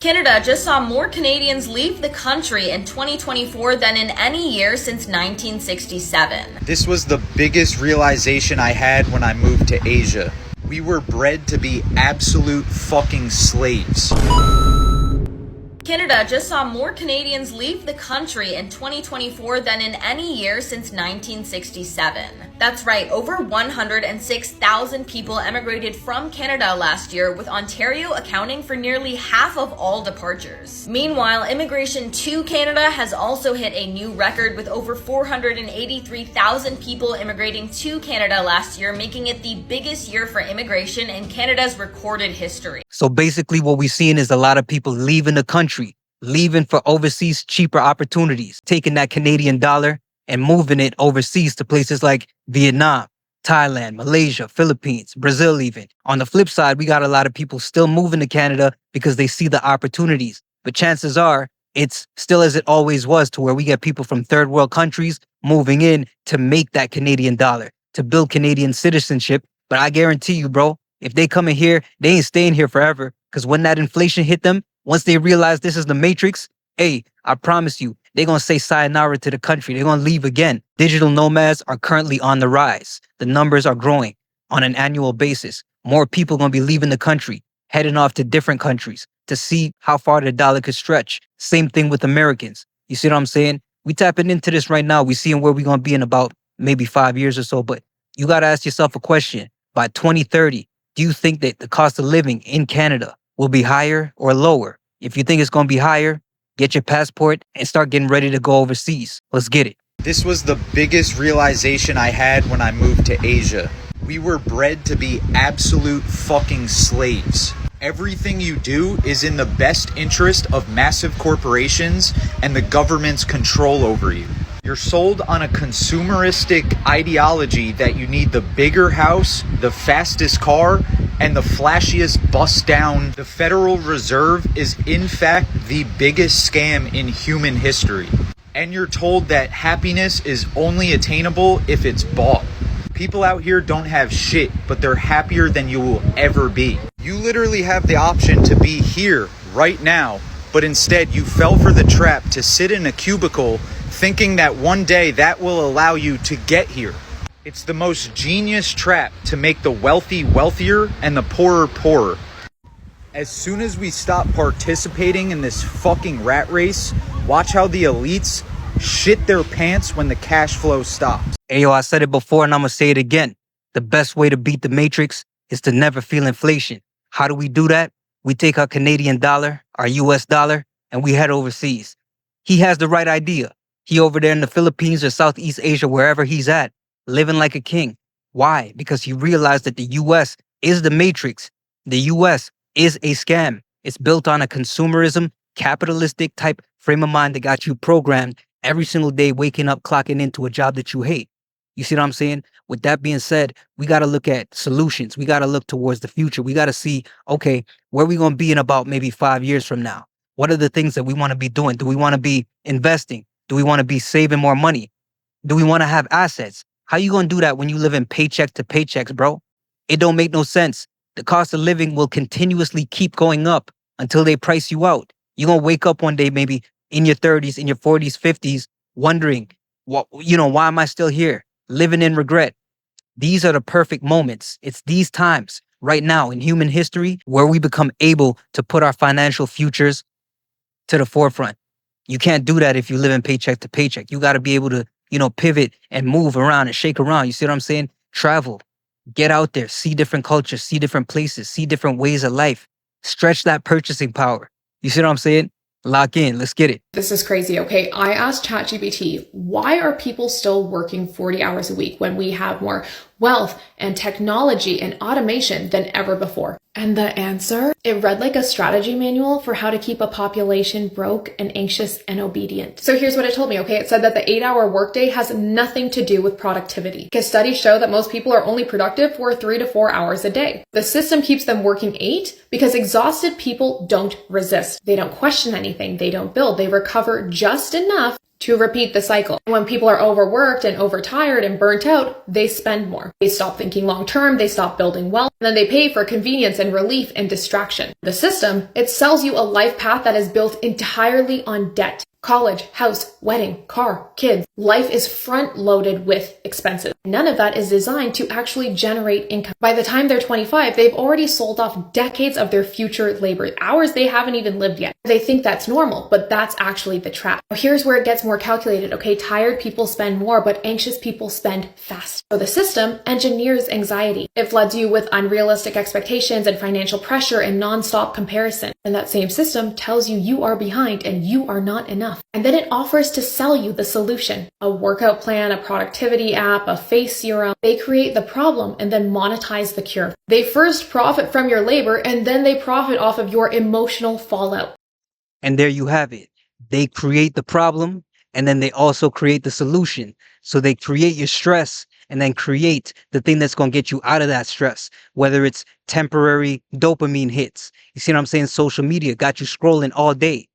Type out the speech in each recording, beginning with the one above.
Canada just saw more Canadians leave the country in 2024 than in any year since 1967. This was the biggest realization I had when I moved to Asia. We were bred to be absolute fucking slaves. Canada just saw more Canadians leave the country in 2024 than in any year since 1967. That's right, over 106,000 people emigrated from Canada last year, with Ontario accounting for nearly half of all departures. Meanwhile, immigration to Canada has also hit a new record, with over 483,000 people immigrating to Canada last year, making it the biggest year for immigration in Canada's recorded history. So basically what we're seeing is a lot of people leaving the country, leaving for overseas cheaper opportunities, taking that Canadian dollar and moving it overseas to places like Vietnam, Thailand, Malaysia, Philippines, Brazil even. On the flip side, we got a lot of people still moving to Canada because they see the opportunities. But chances are it's still as it always was, to where we get people from third world countries moving in to make that Canadian dollar, to build Canadian citizenship. But I guarantee you, bro, if they come in here, they ain't staying here forever. Because when that inflation hit them, once they realize this is the matrix, hey, I promise you, they're going to say sayonara to the country. They're going to leave again. Digital nomads are currently on the rise. The numbers are growing on an annual basis. More people going to be leaving the country, heading off to different countries to see how far the dollar could stretch. Same thing with Americans. You see what I'm saying? We tapping into this right now. We seeing where we're going to be in about maybe 5 years or so. But you got to ask yourself a question. By 2030, do you think that the cost of living in Canada will be higher or lower? If you think it's going to be higher, get your passport and start getting ready to go overseas. Let's get it. This was the biggest realization I had when I moved to Asia. We were bred to be absolute fucking slaves. Everything you do is in the best interest of massive corporations and the government's control over you. You're sold on a consumeristic ideology that you need the bigger house, the fastest car, and the flashiest bust down. The Federal Reserve is in fact the biggest scam in human history. And you're told that happiness is only attainable if it's bought. People out here don't have shit, but they're happier than you will ever be. You literally have the option to be here right now, but instead you fell for the trap to sit in a cubicle thinking that one day that will allow you to get here. It's the most genius trap to make the wealthy wealthier and the poorer poorer. As soon as we stop participating in this fucking rat race, watch how the elites shit their pants when the cash flow stops. Hey, yo, I said it before and I'm going to say it again. The best way to beat the matrix is to never feel inflation. How do we do that? We take our Canadian dollar, our US dollar, and we head overseas. He has the right idea. He over there in the Philippines or Southeast Asia, wherever he's at, living like a king. Why? Because he realized that the US is the matrix. The US is a scam. It's built on a consumerism, capitalistic type frame of mind that got you programmed every single day, waking up, clocking into a job that you hate. You see what I'm saying? With that being said, we got to look at solutions. We got to look towards the future. We got to see, okay, where we going to be in about maybe 5 years from now? What are the things that we want to be doing? Do we want to be investing? Do we want to be saving more money? Do we want to have assets? How you going to do that when you live in paycheck to paychecks, bro? It don't make no sense. The cost of living will continuously keep going up until they price you out. You're going to wake up one day, maybe in your 30s, in your 40s, 50s, wondering, why am I still here? Living in regret. These are the perfect moments. It's these times right now in human history where we become able to put our financial futures to the forefront. You can't do that if you live in paycheck to paycheck. You got to be able to, pivot and move around and shake around. You see what I'm saying? Travel, get out there, see different cultures, see different places, see different ways of life. Stretch that purchasing power. You see what I'm saying? Lock in. Let's get it. This is crazy. Okay. I asked ChatGPT, why are people still working 40 hours a week when we have more wealth and technology and automation than ever before? And the answer, it read like a strategy manual for how to keep a population broke and anxious and obedient. So here's what it told me, okay? It said that the 8-hour workday has nothing to do with productivity, because studies show that most people are only productive for 3 to 4 hours a day. The system keeps them working 8 because exhausted people don't resist. They don't question anything. They don't build. They recover just enough to repeat the cycle. When people are overworked and overtired and burnt out, they spend more. They stop thinking long term. They stop building wealth. And then they pay for convenience and relief and distraction. The system, it sells you a life path that is built entirely on debt. College, house, wedding, car, kids. Life is front loaded with expenses. None of that is designed to actually generate income. By the time they're 25, they've already sold off decades of their future labor hours they haven't even lived yet. They think that's normal, but that's actually the trap. Here's where it gets more calculated. Okay, tired people spend more, but anxious people spend fast. So the system engineers anxiety. It floods you with unrealistic expectations and financial pressure and nonstop comparison. And that same system tells you you are behind and you are not enough. And then it offers to sell you the solution. A workout plan, a productivity app, a face serum. They create the problem and then monetize the cure. They first profit from your labor and then they profit off of your emotional fallout. And there you have it. They create the problem and then they also create the solution. So they create your stress and then create the thing that's going to get you out of that stress, whether it's temporary dopamine hits. You see what I'm saying? Social media got you scrolling all day.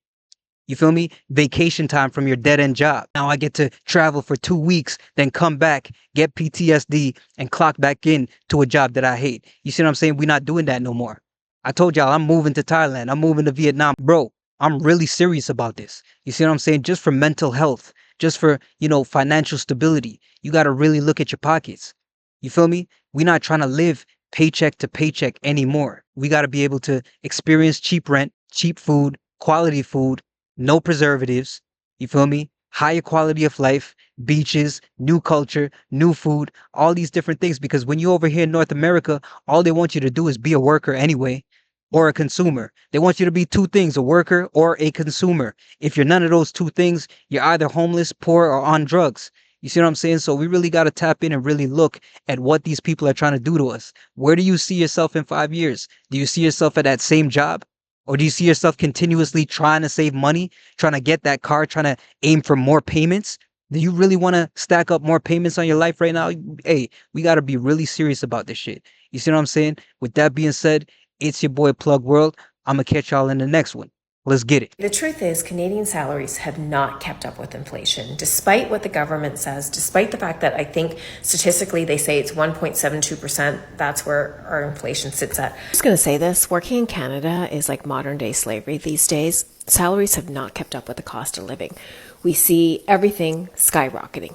You feel me? Vacation time from your dead end job. Now I get to travel for 2 weeks, then come back, get PTSD and clock back in to a job that I hate. You see what I'm saying? We're not doing that no more. I told y'all I'm moving to Thailand. I'm moving to Vietnam. Bro, I'm really serious about this. You see what I'm saying? Just for mental health, just for, financial stability. You got to really look at your pockets. You feel me? We're not trying to live paycheck to paycheck anymore. We got to be able to experience cheap rent, cheap food, quality food, no preservatives, you feel me? Higher quality of life, beaches, new culture, new food, all these different things. Because when you're over here in North America, all they want you to do is be a worker anyway, or a consumer. They want you to be two things, a worker or a consumer. If you're none of those two things, you're either homeless, poor, or on drugs. You see what I'm saying? So we really got to tap in and really look at what these people are trying to do to us. Where do you see yourself in 5 years? Do you see yourself at that same job? Or do you see yourself continuously trying to save money, trying to get that car, trying to aim for more payments? Do you really want to stack up more payments on your life right now? Hey, we got to be really serious about this shit. You see what I'm saying? With that being said, it's your boy Plug World. I'm going to catch y'all in the next one. Let's get it. The truth is, Canadian salaries have not kept up with inflation, despite what the government says, despite the fact that I think statistically they say it's 1.72%. That's where our inflation sits at. I'm just going to say this. Working in Canada is like modern day slavery these days. Salaries have not kept up with the cost of living. We see everything skyrocketing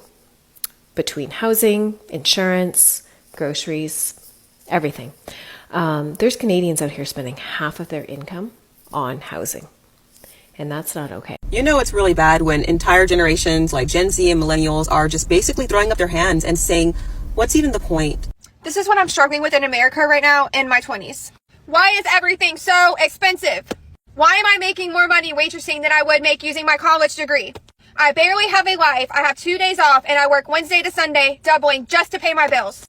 between housing, insurance, groceries, everything. There's Canadians out here spending half of their income on housing. And that's not okay. You know it's really bad when entire generations like Gen Z and millennials are just basically throwing up their hands and saying, what's even the point? This is what I'm struggling with in America right now in my 20s. Why is everything so expensive? Why am I making more money waitressing than I would make using my college degree? I barely have a life. I have 2 days off and I work Wednesday to Sunday, doubling just to pay my bills.